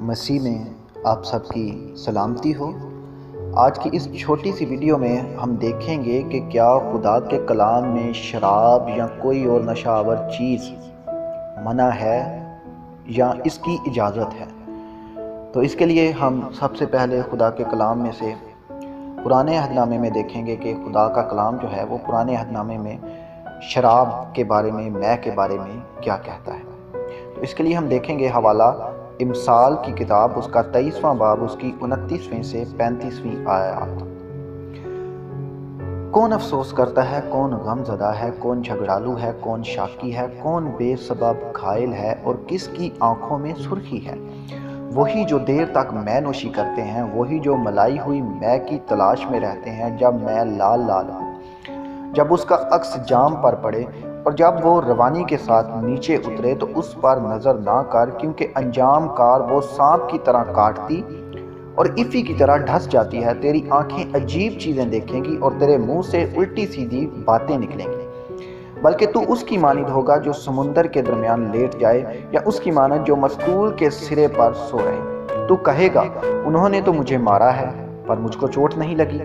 مسیح میں آپ سب کی سلامتی ہو۔ آج کی اس چھوٹی سی ویڈیو میں ہم دیکھیں گے کہ کیا خدا کے کلام میں شراب یا کوئی اور نشہ آور چیز منع ہے یا اس کی اجازت ہے۔ تو اس کے لیے ہم سب سے پہلے خدا کے کلام میں سے پرانے عہد نامے میں دیکھیں گے کہ خدا کا کلام جو ہے وہ پرانے عہد نامے میں شراب کے بارے میں، مے کے بارے میں کیا کہتا ہے۔ تو اس کے لیے ہم دیکھیں گے حوالہ امثال کی کتاب، اس کا 23واں باب، اس کی 29ویں سے 35ویں آیات۔ کون افسوس کرتا ہے، کون غم زدہ ہے، کون جھگڑالو ہے، کون شاکی ہے، کون بے سبب گھائل ہے اور کس کی آنکھوں میں سرخی ہے؟ وہی جو دیر تک مے نوشی کرتے ہیں، وہی جو ملائی ہوئی مے کی تلاش میں رہتے ہیں، جب مے لال لال ہو، جب اس کا عکس جام پر پڑے اور جب وہ روانی کے ساتھ نیچے اترے تو اس پر نظر نہ کر، کیونکہ انجام کار وہ سانپ کی طرح کاٹتی اور افی کی طرح ڈھس جاتی ہے۔ تیری آنکھیں عجیب چیزیں دیکھیں گی اور تیرے منہ سے الٹی سیدھی باتیں نکلیں گی، بلکہ تو اس کی مانند ہوگا جو سمندر کے درمیان لیٹ جائے، یا اس کی مانند جو مستول کے سرے پر سو رہے۔ تو کہے گا، انہوں نے تو مجھے مارا ہے پر مجھ کو چوٹ نہیں لگی،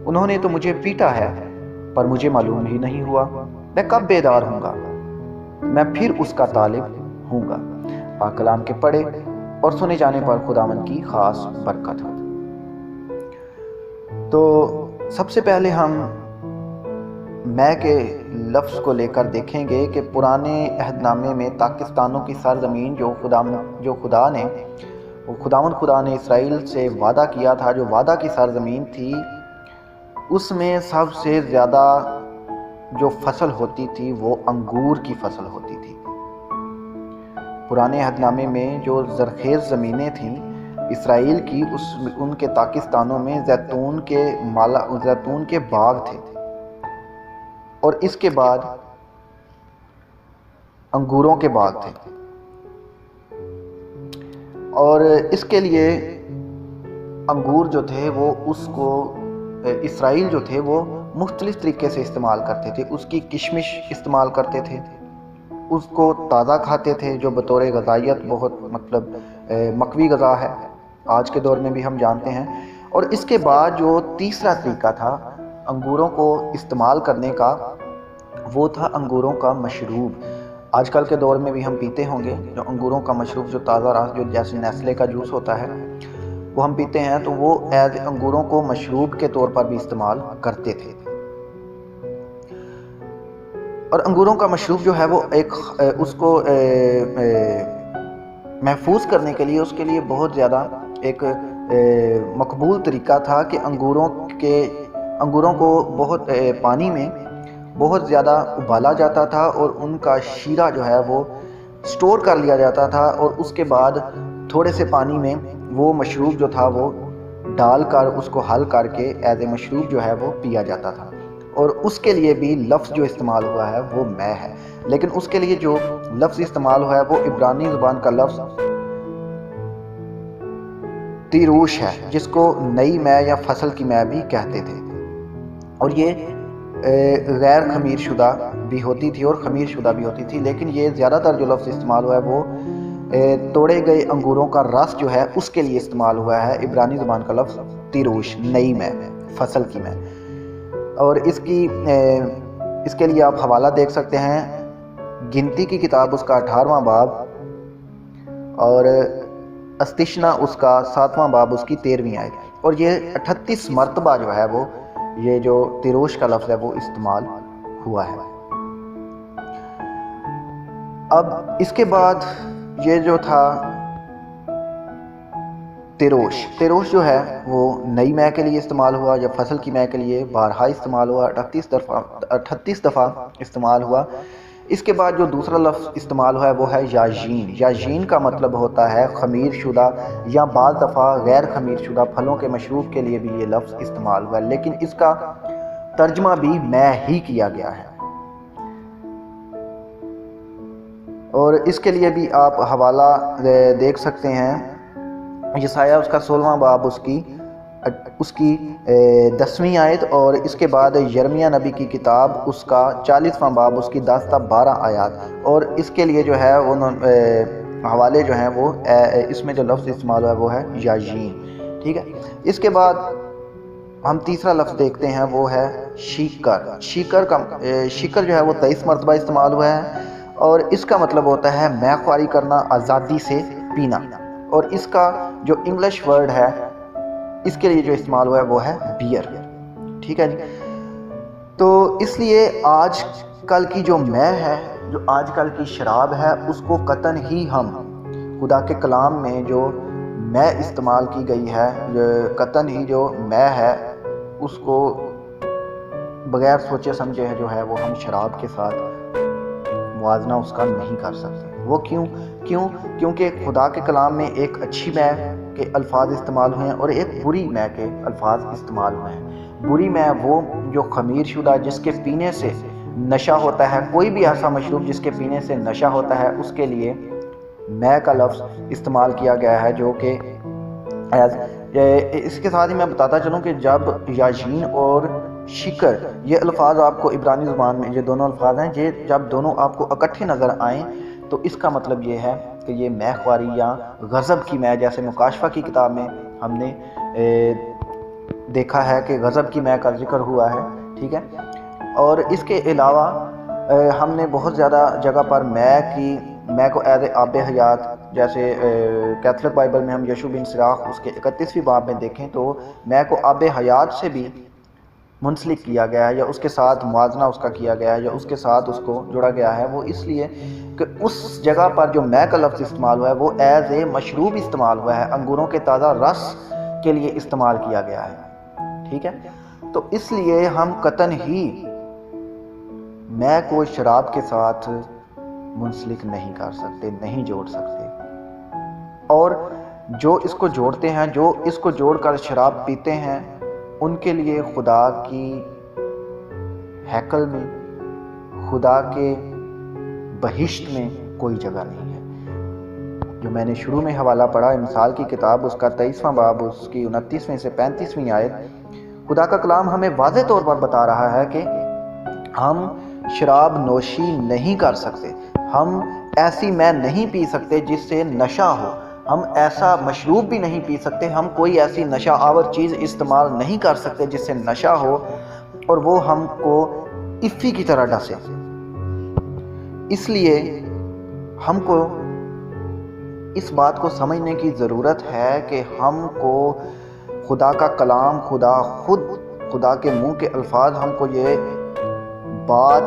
انہوں نے تو مجھے پیٹا ہے پر مجھے معلوم ہی نہیں ہوا۔ میں کب بیدار ہوں گا؟ میں پھر اس کا طالب ہوں گا۔ پاک کلام کے پڑھے اور سنے جانے پر خداوند کی خاص برکت ہو۔ تو سب سے پہلے ہم مے کے لفظ کو لے کر دیکھیں گے کہ پرانے عہد نامے میں پاکستانوں کی سرزمین جو خداوند خدا نے اسرائیل سے وعدہ کیا تھا، جو وعدہ کی سرزمین تھی، اس میں سب سے زیادہ جو فصل ہوتی تھی وہ انگور کی فصل ہوتی تھی۔ پرانے عہد نامے میں جو زرخیز زمینیں تھیں اسرائیل کی، ان کے پاکستانوں میں زیتون کے باغ تھے، اور اس کے بعد انگوروں کے باغ تھے، اور اس کے لیے انگور جو تھے وہ اس کو اسرائیل جو تھے وہ مختلف طریقے سے استعمال کرتے تھے۔ اس کی کشمش استعمال کرتے تھے، اس کو تازہ کھاتے تھے، جو بطور غذائیت بہت مقوی غذا ہے، آج کے دور میں بھی ہم جانتے ہیں۔ اور اس کے بعد جو تیسرا طریقہ تھا انگوروں کو استعمال کرنے کا، وہ تھا انگوروں کا مشروب۔ آج کل کے دور میں بھی ہم پیتے ہوں گے جو انگوروں کا مشروب، جو تازہ رس، جو جیسے نیسلے کا جوس ہوتا ہے، وہ ہم پیتے ہیں، تو وہ انگوروں کو مشروب کے طور پر بھی استعمال کرتے تھے۔ اور انگوروں کا مشروب جو ہے وہ اس کو محفوظ کرنے کے لیے، اس کے لیے بہت زیادہ ایک مقبول طریقہ تھا کہ انگوروں کو بہت پانی میں بہت زیادہ ابالا جاتا تھا اور ان کا شیرہ جو ہے وہ سٹور کر لیا جاتا تھا، اور اس کے بعد تھوڑے سے پانی میں وہ مشروب جو تھا وہ ڈال کر اس کو حل کر کے ایز اے مشروب جو ہے وہ پیا جاتا تھا۔ اور اس کے لیے بھی لفظ جو استعمال ہوا ہے وہ مے ہے، لیکن اس کے لیے جو لفظ استعمال ہوا ہے وہ عبرانی زبان کا لفظ تیروش ہے، جس کو نئی مے یا فصل کی مے بھی کہتے تھے، اور یہ غیر خمیر شدہ بھی ہوتی تھی اور خمیر شدہ بھی ہوتی تھی، لیکن یہ زیادہ تر جو لفظ استعمال ہوا ہے وہ توڑے گئے انگوروں کا رس جو ہے اس کے لیے استعمال ہوا ہے۔ عبرانی زبان کا لفظ تیروش، نئی مے، فصل کی مے۔ اور اس کے لیے آپ حوالہ دیکھ سکتے ہیں گنتی کی کتاب، اس کا 18واں باب، اور استشنا اس کا 7واں باب، اس کی 13ویں آیت۔ اور یہ 38 مرتبہ جو ہے وہ یہ جو تیروش کا لفظ ہے وہ استعمال ہوا ہے۔ اب اس کے بعد یہ جو تھا تیروش جو ہے وہ نئی مے کے لیے استعمال ہوا، یا فصل کی مے کے لیے بارہا استعمال ہوا، 38 دفعہ استعمال ہوا۔ اس کے بعد جو دوسرا لفظ استعمال ہوا ہے وہ ہے یاجین۔ یاجین کا مطلب ہوتا ہے خمیر شدہ، یا بعض دفعہ غیر خمیر شدہ پھلوں کے مشروب کے لیے بھی یہ لفظ استعمال ہوا ہے، لیکن اس کا ترجمہ بھی مے ہی کیا گیا ہے۔ اور اس کے لیے بھی آپ حوالہ دیکھ سکتے ہیں یسایہ اس کا 16واں باب، اس کی 10ویں آیت، اور اس کے بعد یرمیہ نبی کی کتاب اس کا 40واں باب، اس کی 10 تا 12 آیات۔ اور اس کے لیے جو ہے حوالے جو ہیں وہ اس میں جو لفظ استعمال ہوا ہے وہ ہے یاجین، ٹھیک ہے۔ اس کے بعد ہم تیسرا لفظ دیکھتے ہیں، وہ ہے شیکر۔ شیکر جو ہے وہ 23 مرتبہ استعمال ہوا ہے، اور اس کا مطلب ہوتا ہے میں خواری کرنا، آزادی سے پینا، اور اس کا جو انگلش ورڈ ہے اس کے لیے جو استعمال ہوا ہے وہ ہے بیئر، ٹھیک ہے جی۔ تو اس لیے آج کل کی جو میں ہے، جو آج کل کی شراب ہے، اس کو قطعاً ہی ہم خدا کے کلام میں جو میں استعمال کی گئی ہے، قطعاً ہی جو میں ہے اس کو بغیر سوچے سمجھے جو ہے وہ ہم شراب کے ساتھ موازنہ اس کا نہیں کر سکتے۔ وہ کیونکہ خدا کے کلام میں ایک اچھی میں کے الفاظ استعمال ہوئے ہیں اور ایک بری میں کے الفاظ استعمال ہوئے ہیں۔ بری میں وہ جو خمیر شدہ، جس کے پینے سے نشہ ہوتا ہے، کوئی بھی ایسا مشروب جس کے پینے سے نشہ ہوتا ہے، اس کے لیے میں کا لفظ استعمال کیا گیا ہے، جو کہ اس کے ساتھ ہی میں بتاتا چلوں کہ جب یاجین اور شکر یہ الفاظ آپ کو عبرانی زبان میں، یہ دونوں الفاظ ہیں، یہ جب دونوں آپ کو اکٹھے نظر آئیں تو اس کا مطلب یہ ہے کہ یہ میں خواری یا غضب کی میں، جیسے مکاشفہ کی کتاب میں ہم نے دیکھا ہے کہ غضب کی میں کا ذکر ہوا ہے، ٹھیک ہے۔ اور اس کے علاوہ ہم نے بہت زیادہ جگہ پر میں کو ایز آب حیات، جیسے کیتھولک بائبل میں ہم یشوع بن سراخ اس کے 31ویں باب میں دیکھیں تو میں کو آب حیات سے بھی منسلک کیا گیا ہے، یا اس کے ساتھ موازنہ اس کا کیا گیا ہے، یا اس کے ساتھ اس کو جوڑا گیا ہے۔ وہ اس لیے کہ اس جگہ پر جو میں کا لفظ استعمال ہوا ہے وہ ایز اے مشروب استعمال ہوا ہے، انگوروں کے تازہ رس کے لیے استعمال کیا گیا ہے، ٹھیک ہے۔ تو اس لیے ہم قطعاً ہی میں کو شراب کے ساتھ منسلک نہیں کر سکتے، نہیں جوڑ سکتے، اور جو اس کو جوڑتے ہیں، جو اس کو جوڑ کر شراب پیتے ہیں، ان کے لیے خدا کی ہیکل میں، خدا کے بہشت میں کوئی جگہ نہیں ہے۔ جو میں نے شروع میں حوالہ پڑھا مثال کی کتاب، اس کا 23واں باب، اس کی 29ویں سے 35ویں آیت، خدا کا کلام ہمیں واضح طور پر بتا رہا ہے کہ ہم شراب نوشی نہیں کر سکتے، ہم ایسی میں نہیں پی سکتے جس سے نشہ ہو، ہم ایسا مشروب بھی نہیں پی سکتے، ہم کوئی ایسی نشہ آور چیز استعمال نہیں کر سکتے جس سے نشہ ہو اور وہ ہم کو افی کی طرح ڈسے۔ اس لیے ہم کو اس بات کو سمجھنے کی ضرورت ہے کہ ہم کو خدا کا کلام، خدا کے منہ کے الفاظ ہم کو یہ بات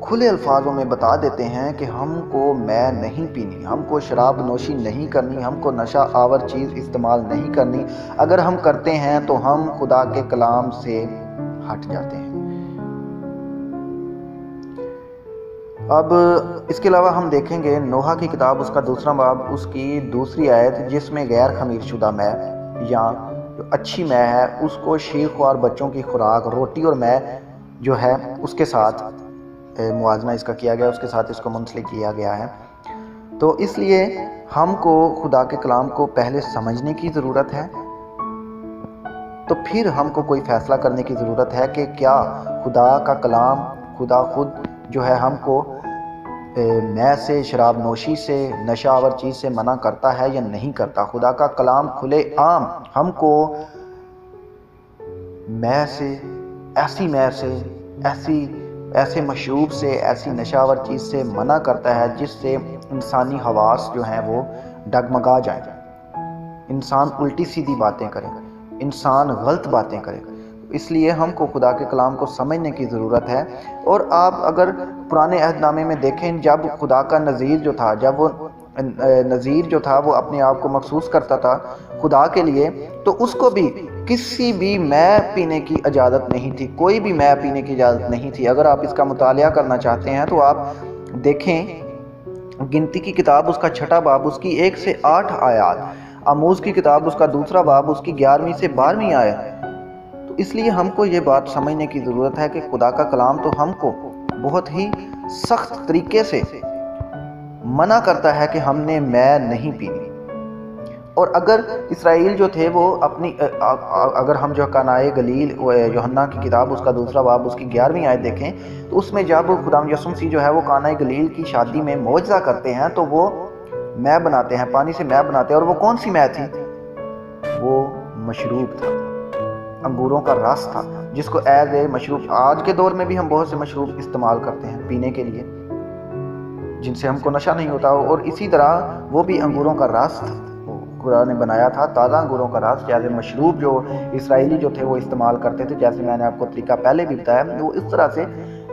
کھلے الفاظوں میں بتا دیتے ہیں کہ ہم کو میں نہیں پینی، ہم کو شراب نوشی نہیں کرنی، ہم کو نشہ آور چیز استعمال نہیں کرنی۔ اگر ہم کرتے ہیں تو ہم خدا کے کلام سے ہٹ جاتے ہیں۔ اب اس کے علاوہ ہم دیکھیں گے نوح کی کتاب، اس کا 2واں باب، اس کی 2 آیت، جس میں غیر خمیر شدہ میں یا جو اچھی میں ہے اس کو شیخ اور بچوں کی خوراک، روٹی اور میں جو ہے اس کے ساتھ موازنہ اس کا کیا گیا، اس کے ساتھ اس کو منسلک کیا گیا ہے۔ تو اس لیے ہم کو خدا کے کلام کو پہلے سمجھنے کی ضرورت ہے، تو پھر ہم کو کوئی فیصلہ کرنے کی ضرورت ہے کہ کیا خدا کا کلام، خدا خود جو ہے ہم کو میں سے، شراب نوشی سے، نشہ آور چیز سے منع کرتا ہے یا نہیں کرتا۔ خدا کا کلام کھلے عام ہم کو میں سے، ایسے مشروب سے، ایسی نشہ آور چیز سے منع کرتا ہے جس سے انسانی حواس جو ہیں وہ ڈگمگا جائیں، انسان الٹی سیدھی باتیں کرے، انسان غلط باتیں کرے۔ اس لیے ہم کو خدا کے کلام کو سمجھنے کی ضرورت ہے۔ اور آپ اگر پرانے عہد نامے میں دیکھیں، جب خدا کا نذیر جو تھا، جب وہ نذیر جو تھا وہ اپنے آپ کو مخصوص کرتا تھا خدا کے لیے، تو اس کو بھی کسی بھی میں پینے کی اجازت نہیں تھی، کوئی بھی میں پینے کی اجازت نہیں تھی۔ اگر آپ اس کا مطالعہ کرنا چاہتے ہیں تو آپ دیکھیں گنتی کی کتاب، اس کا 6واں باب، اس کی 1 سے 8 آیات، آموز کی کتاب، اس کا 2واں باب، اس کی 11ویں سے 12ویں آیت۔ تو اس لیے ہم کو یہ بات سمجھنے کی ضرورت ہے کہ خدا کا کلام تو ہم کو بہت ہی سخت طریقے سے منع کرتا ہے کہ ہم نے میں نہیں پینی، اور اگر اسرائیل جو تھے وہ اپنی اگر ہم جو کانائے گلیل یوحنا کی کتاب اس کا دوسرا باب اس کی 11ویں آیت دیکھیں تو اس میں جب خدا یسوع مسیح جو ہے وہ کانائے گلیل کی شادی میں معجزہ کرتے ہیں تو وہ مے بناتے ہیں، پانی سے مے بناتے ہیں، اور وہ کون سی مے تھی؟ وہ مشروب تھا، انگوروں کا رس تھا، جس کو ایز اے مشروب آج کے دور میں بھی ہم بہت سے مشروب استعمال کرتے ہیں پینے کے لیے جن سے ہم کو نشہ نہیں ہوتا، اور اسی طرح وہ بھی انگوروں کا رس تھا، خدا نے بنایا تھا تازہ انگوروں کا رس جیسے مشروب جو اسرائیلی جو تھے وہ استعمال کرتے تھے، جیسے میں نے آپ کو طریقہ پہلے بھی بتایا، وہ اس طرح سے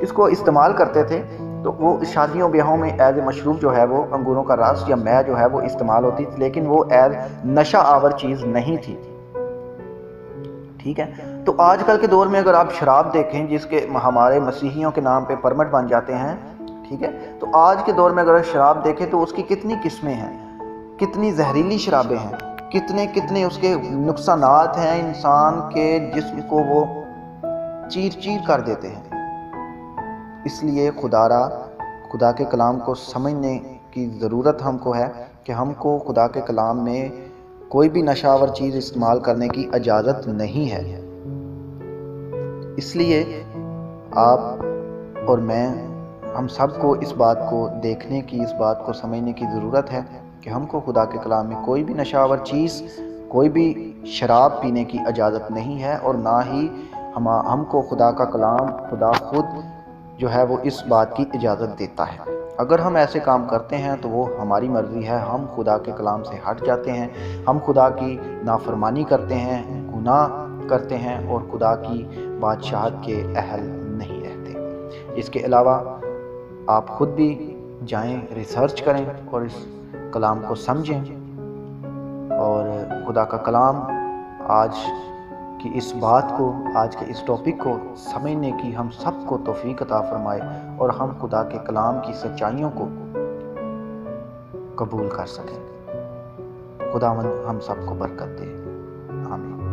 اس کو استعمال کرتے تھے۔ تو وہ شادیوں بیاہوں میں ایز اے مشروب جو ہے وہ انگوروں کا رس یا مے جو ہے وہ استعمال ہوتی تھی، لیکن وہ ایز نشہ آور چیز نہیں تھی، ٹھیک ہے۔ تو آج کل کے دور میں اگر آپ شراب دیکھیں جس کے ہمارے مسیحیوں کے نام پہ پرمٹ بن جاتے ہیں، ٹھیک ہے، تو آج کے دور میں اگر شراب دیکھیں تو اس کی کتنی قسمیں ہیں، کتنی زہریلی شرابیں ہیں، کتنے اس کے نقصانات ہیں، انسان کے جسم کو وہ چیر چیر کر دیتے ہیں۔ اس لیے خدا کے کلام کو سمجھنے کی ضرورت ہم کو ہے کہ ہم کو خدا کے کلام میں کوئی بھی نشہ آور چیز استعمال کرنے کی اجازت نہیں ہے۔ اس لیے آپ اور میں، ہم سب کو اس بات کو دیکھنے کی، اس بات کو سمجھنے کی ضرورت ہے کہ ہم کو خدا کے کلام میں کوئی بھی نشہ آور چیز، کوئی بھی شراب پینے کی اجازت نہیں ہے، اور نہ ہی ہم کو خدا کا کلام، خدا خود جو ہے وہ اس بات کی اجازت دیتا ہے۔ اگر ہم ایسے کام کرتے ہیں تو وہ ہماری مرضی ہے، ہم خدا کے کلام سے ہٹ جاتے ہیں، ہم خدا کی نافرمانی کرتے ہیں، گناہ کرتے ہیں، اور خدا کی بادشاہت کے اہل نہیں رہتے۔ اس کے علاوہ آپ خود بھی جائیں، ریسرچ کریں اور اس کلام کو سمجھیں، اور خدا کا کلام آج کی اس بات کو، آج کے اس ٹاپک کو سمجھنے کی ہم سب کو توفیق عطا فرمائے، اور ہم خدا کے کلام کی سچائیوں کو قبول کر سکیں۔ خداوند ہم سب کو برکت دے، آمین۔